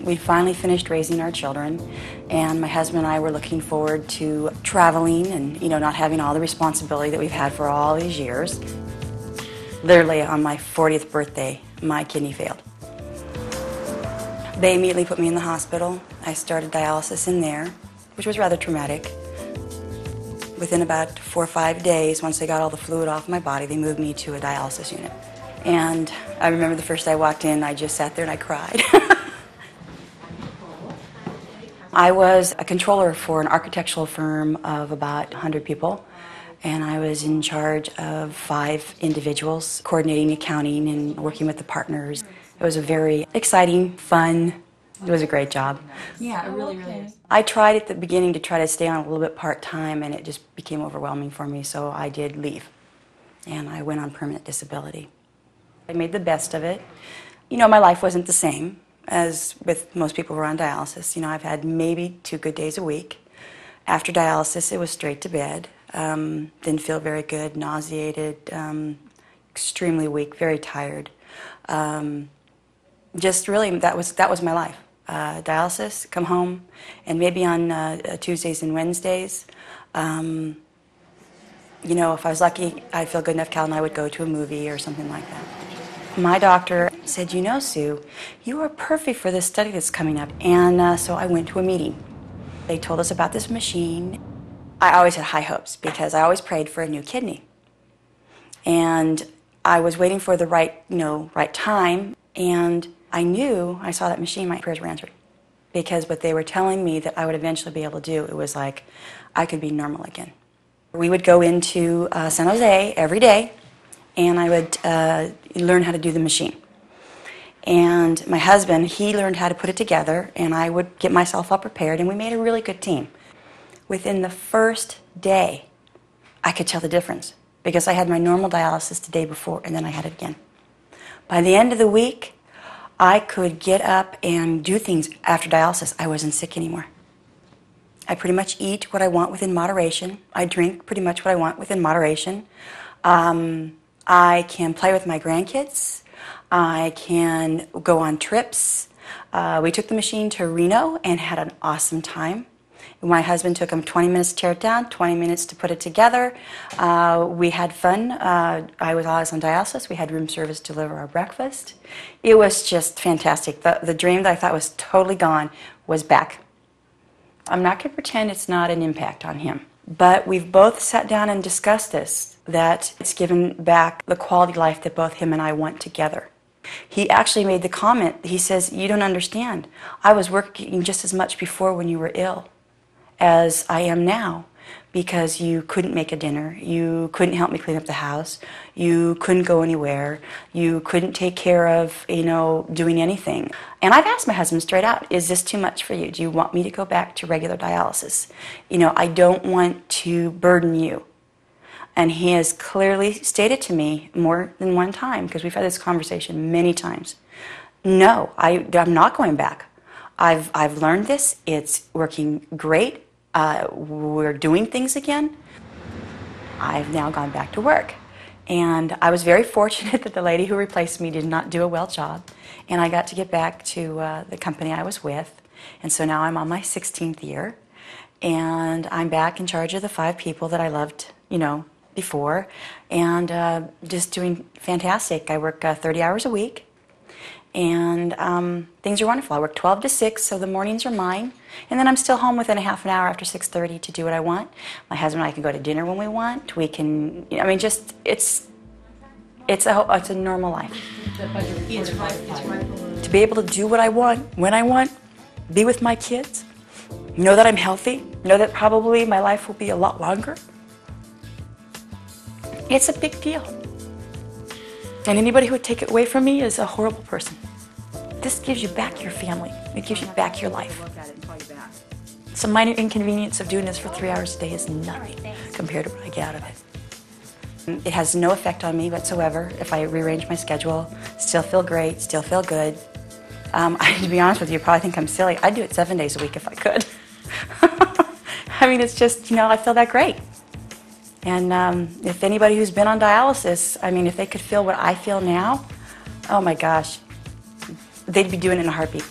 We finally finished raising our children, and my husband and I were looking forward to traveling and, not having all the responsibility that we've had for all these years. Literally on my 40th birthday, my kidney failed. They immediately put me in the hospital. I started dialysis in there, which was rather traumatic. Within about 4 or 5 days, once they got all the fluid off my body, they moved me to a dialysis unit. And I remember the first day I walked in, I just sat there and I cried. I was a controller for an architectural firm of about 100 people, and I was in charge of 5 individuals, coordinating accounting and working with the partners. It was a very exciting, fun, it was a great job. Yeah, it really is. I tried at the beginning to try to stay on a little bit part-time, and it just became overwhelming for me, so I did leave, and I went on permanent disability. I made the best of it. My life wasn't the same as with most people who are on dialysis. I've had maybe 2 good days a week. After dialysis, it was straight to bed. Didn't feel very good, nauseated, extremely weak, very tired. Just really, that was my life. Dialysis, come home, and maybe on Tuesdays and Wednesdays, if I was lucky, I'd feel good enough, Cal and I would go to a movie or something like that. My doctor said, Sue, you are perfect for this study that's coming up. And so I went to a meeting. They told us about this machine. I always had high hopes because I always prayed for a new kidney. And I was waiting for the right time. And I knew I saw that machine, my prayers were answered. Because what they were telling me that I would eventually be able to do, it was like I could be normal again. We would go into San Jose every day, and I would learn how to do the machine. And my husband, he learned how to put it together, and I would get myself all prepared, and we made a really good team. Within the first day, I could tell the difference because I had my normal dialysis the day before, and then I had it again. By the end of the week, I could get up and do things after dialysis. I wasn't sick anymore. I pretty much eat what I want within moderation. I drink pretty much what I want within moderation. I can play with my grandkids. I can go on trips. We took the machine to Reno and had an awesome time. My husband took him 20 minutes to tear it down, 20 minutes to put it together. We had fun. I was always on dialysis. We had room service deliver our breakfast. It was just fantastic. The dream that I thought was totally gone was back. I'm not going to pretend it's not an impact on him. But we've both sat down and discussed this, that it's given back the quality of life that both him and I want together. He actually made the comment, he says, you don't understand. I was working just as much before when you were ill as I am now because you couldn't make a dinner, you couldn't help me clean up the house, you couldn't go anywhere, you couldn't take care of, doing anything. And I've asked my husband straight out, is this too much for you? Do you want me to go back to regular dialysis? I don't want to burden you. And he has clearly stated to me more than one time, because we've had this conversation many times, no, I'm not going back. I've learned this, it's working great. We're doing things again. I've now gone back to work. And I was very fortunate that the lady who replaced me did not do a well job. And I got to get back to the company I was with. And so now I'm on my 16th year. And I'm back in charge of the 5 people that I loved, before. And just doing fantastic. I work 30 hours a week. And things are wonderful. I work 12 to 6, so the mornings are mine. And then I'm still home within a half an hour after 6:30 to do what I want. My husband and I can go to dinner when we want. We can, it's a normal life. To be able to do what I want, when I want, be with my kids, know that I'm healthy, know that probably my life will be a lot longer. It's a big deal. And anybody who would take it away from me is a horrible person. This gives you back your family. It gives you back your life. Some minor inconvenience of doing this for 3 hours a day is nothing compared to what I get out of it. It has no effect on me whatsoever if I rearrange my schedule. Still feel great, still feel good. To be honest with you, probably think I'm silly. I'd do it 7 days a week if I could. I mean, it's just, I feel that great. And if anybody who's been on dialysis, I mean, if they could feel what I feel now, oh my gosh, they'd be doing it in a heartbeat.